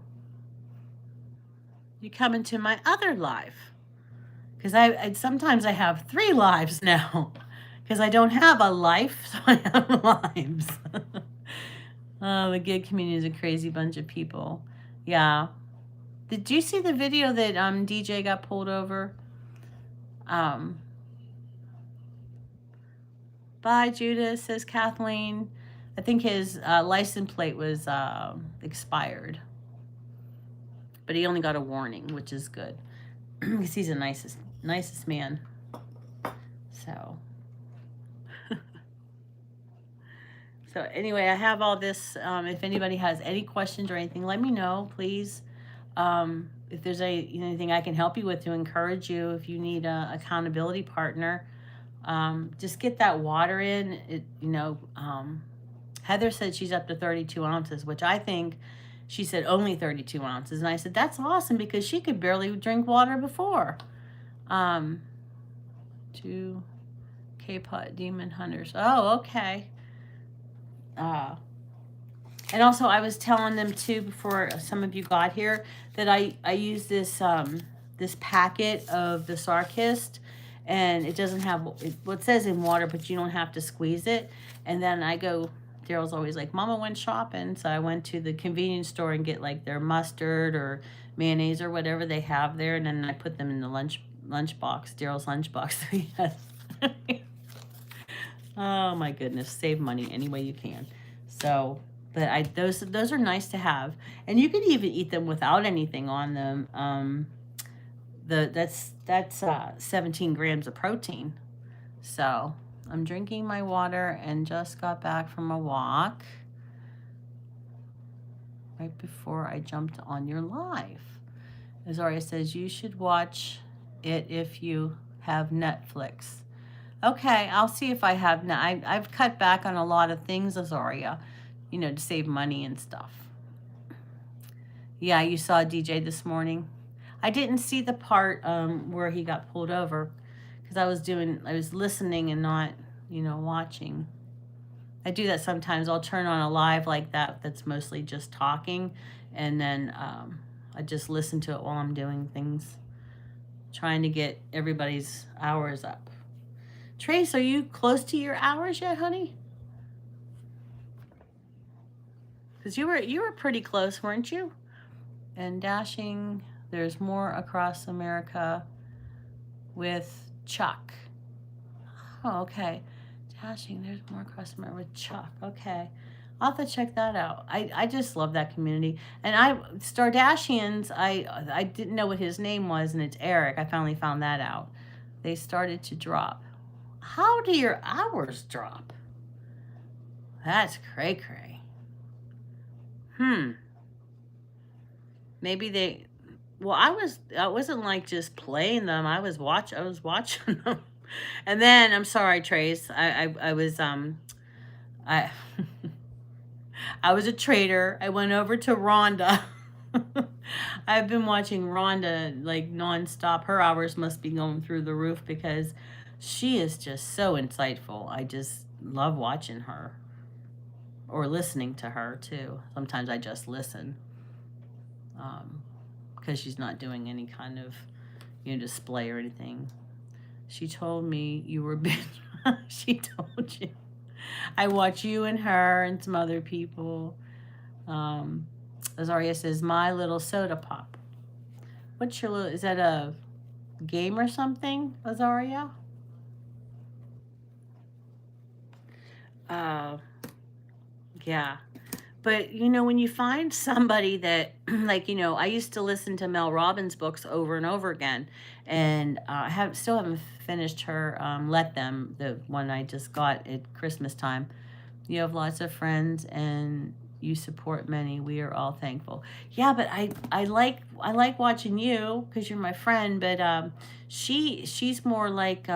You come into my other live, because I sometimes I have 3 lives now. because I don't have a life, so I have lives. Oh, the gig community is a crazy bunch of people. Yeah. Did you see the video that DJ got pulled over? Um, Bye, Judas, says Kathleen. I think his license plate was expired, but he only got a warning, which is good because he's the nicest man. So, so anyway, I have all this. If anybody has any questions or anything, let me know, please. If there's anything I can help you with to encourage you, if you need a accountability partner, just get that water in. Heather said she's up to 32 ounces, which I think she said only 32 ounces. And I said, that's awesome because she could barely drink water before. To K-Pot Demon Hunters. Oh, okay. And also I was telling them too, before some of you got here, that I use this, this packet of the Sarkist, and it doesn't have, it says in water, but you don't have to squeeze it. And then Daryl's always like, Mama went shopping. So I went to the convenience store and get like their mustard or mayonnaise or whatever they have there. And then I put them in the lunch box, Daryl's lunch box. Oh my goodness. Save money any way you can. So, but those are nice to have. And you can even eat them without anything on them. That's 17 grams of protein. So I'm drinking my water and just got back from a walk right before I jumped on your live. Azaria says you should watch it if you have Netflix. Okay, I'll see if I have. I've cut back on a lot of things, Azaria, to save money and stuff. Yeah, you saw DJ this morning. I didn't see the part where he got pulled over because I was listening and not, watching. I do that sometimes. I'll turn on a live like that's mostly just talking, and then I just listen to it while I'm doing things, trying to get everybody's hours up. Trace, are you close to your hours yet, honey? Because you were pretty close, weren't you? And Dashing, there's more across America with Chuck. Oh, okay. Dashing, there's more across America with Chuck. Okay. I'll have to check that out. I just love that community. And Stardashians, I didn't know what his name was, and it's Eric. I finally found that out. They started to drop. How do your hours drop? That's cray-cray. Maybe I wasn't like just playing them. I was watching them. And then, I'm sorry, Trace. I was I I was a trader. I went over to Rhonda. I've been watching Rhonda like nonstop. Her hours must be going through the roof because she is just so insightful. I just love watching her or listening to her too. Sometimes I just listen because she's not doing any kind of display or anything. She told me you were big. She told you. I watch you and her and some other people. Azaria says, my little soda pop. What's your little, is that a game or something, Azaria? Yeah. But, when you find somebody that, like, I used to listen to Mel Robbins books over and over again. And I still haven't finished her Let Them, the one I just got at Christmas time. You have lots of friends and you support many. We are all thankful. Yeah, but I like watching you because you're my friend. But she's more like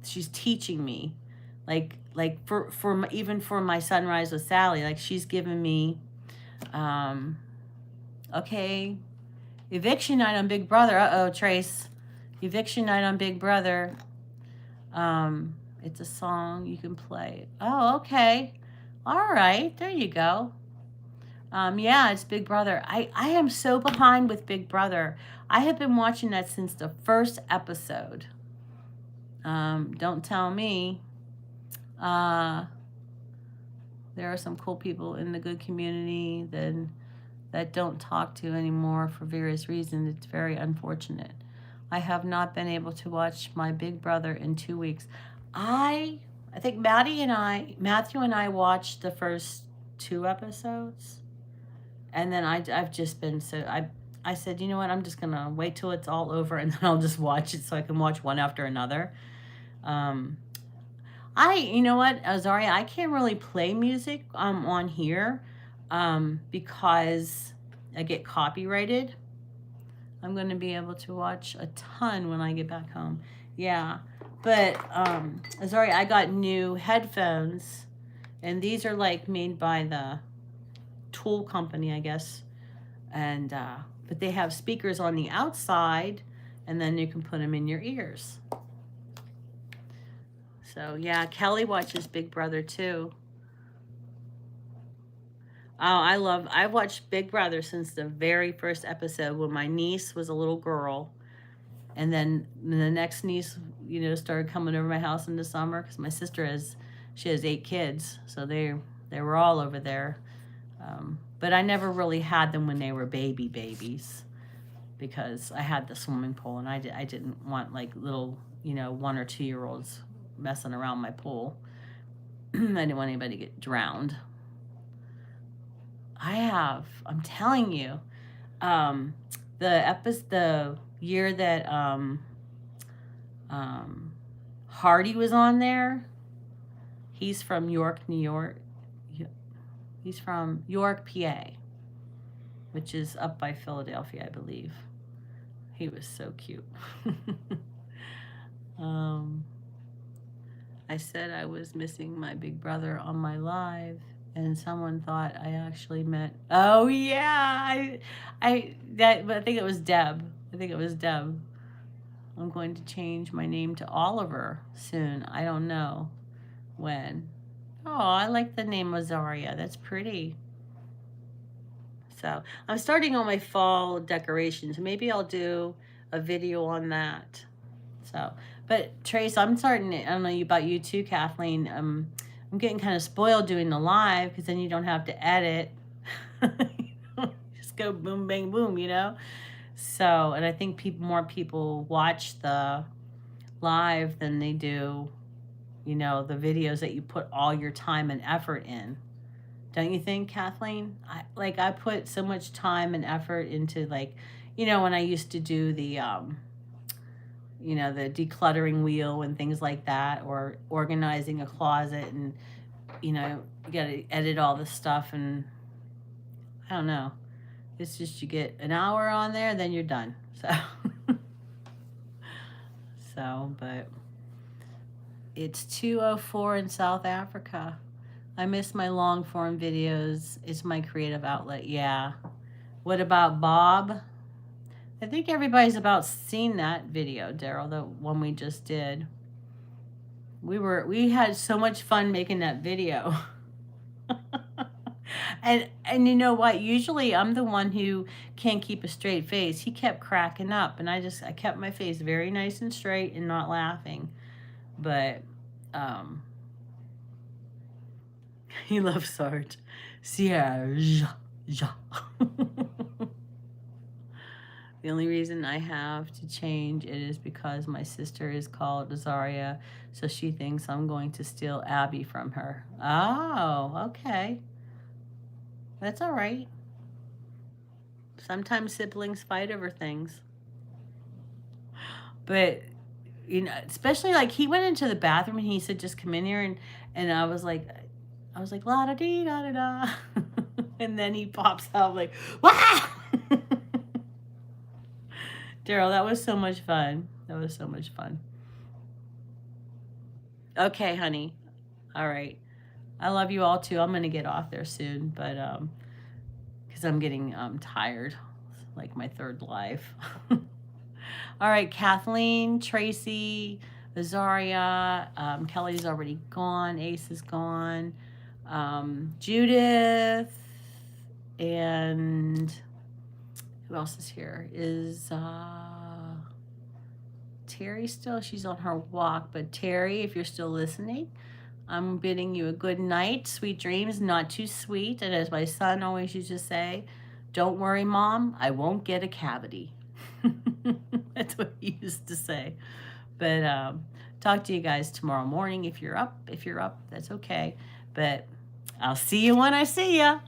she's teaching me, like even for my Sunrise with Sally. Like she's given me, okay, eviction night on Big Brother. Uh-oh, Trace, eviction night on Big Brother. It's a song you can play. Oh, okay. All right. There you go. Yeah, it's Big Brother. I am so behind with Big Brother. I have been watching that since the first episode. Don't tell me. Uh, there are some cool people in the good community that don't talk to anymore for various reasons. It's very unfortunate. I have not been able to watch my Big Brother in 2 weeks. I think Matthew and I watched the first 2 episodes, and then I've just been I said, you know what, I'm just gonna wait till it's all over and then I'll just watch it so I can watch one after another. Um, you know what, Azaria, I can't really play music on here because I get copyrighted. I'm going to be able to watch a ton when I get back home. Yeah. But Azaria, I got new headphones, and these are like made by the Tool company, I guess. And but they have speakers on the outside, and then you can put them in your ears. So yeah, Kelly watches Big Brother too. Oh, I've watched Big Brother since the very first episode when my niece was a little girl. And then the next niece, started coming over my house in the summer because my sister she has 8 kids. So they were all over there. But I never really had them when they were babies because I had the swimming pool and I didn't want like little, 1 or 2 year olds messing around my pool. I didn't want anybody to get drowned. I'm telling you, the year that Hardy was on there, he's from York, New York. He's from York, PA, which is up by Philadelphia, I believe. He was so cute. I said I was missing my Big Brother on my live, and someone thought I actually meant, oh yeah, but I think it was Deb. I'm going to change my name to Oliver soon. I don't know when. Oh, I like the name Azaria. That's pretty. So I'm starting on my fall decorations. Maybe I'll do a video on that. So, but Trace, I don't know about you too, Kathleen. I'm getting kind of spoiled doing the live because then you don't have to edit. Just go boom, bang, boom, So, and I think more people watch the live than they do, the videos that you put all your time and effort in. Don't you think, Kathleen? I put so much time and effort into when I used to do the the decluttering wheel and things like that, or organizing a closet, and you got to edit all the stuff, and I don't know. It's just you get an hour on there, then you're done. But it's 2:04 in South Africa. I miss my long form videos. It's my creative outlet. Yeah. What about Bob? I think everybody's about seen that video, Daryl, the one we just did. We had so much fun making that video. And you know what? Usually I'm the one who can't keep a straight face. He kept cracking up, and I kept my face very nice and straight and not laughing. But he loves Sarge. Serge. The only reason I have to change it is because my sister is called Azaria, so she thinks I'm going to steal Abby from her. Oh, okay. That's all right. Sometimes siblings fight over things. But, especially he went into the bathroom and he said, just come in here. And I was like, la da dee da da da. And then he pops out like, wah! Daryl, that was so much fun. Okay, honey. All right. I love you all too. I'm going to get off there soon, but because I'm getting tired. It's like my third life. All right, Kathleen, Tracy, Azaria, Kelly's already gone. Ace is gone. Judith, and who else is here? Is Terry still? She's on her walk. But Terry, if you're still listening, I'm bidding you a good night, sweet dreams, not too sweet. And as my son always used to say, don't worry, Mom, I won't get a cavity. That's what he used to say. But talk to you guys tomorrow morning if you're up. If you're up, that's okay. But I'll see you when I see ya.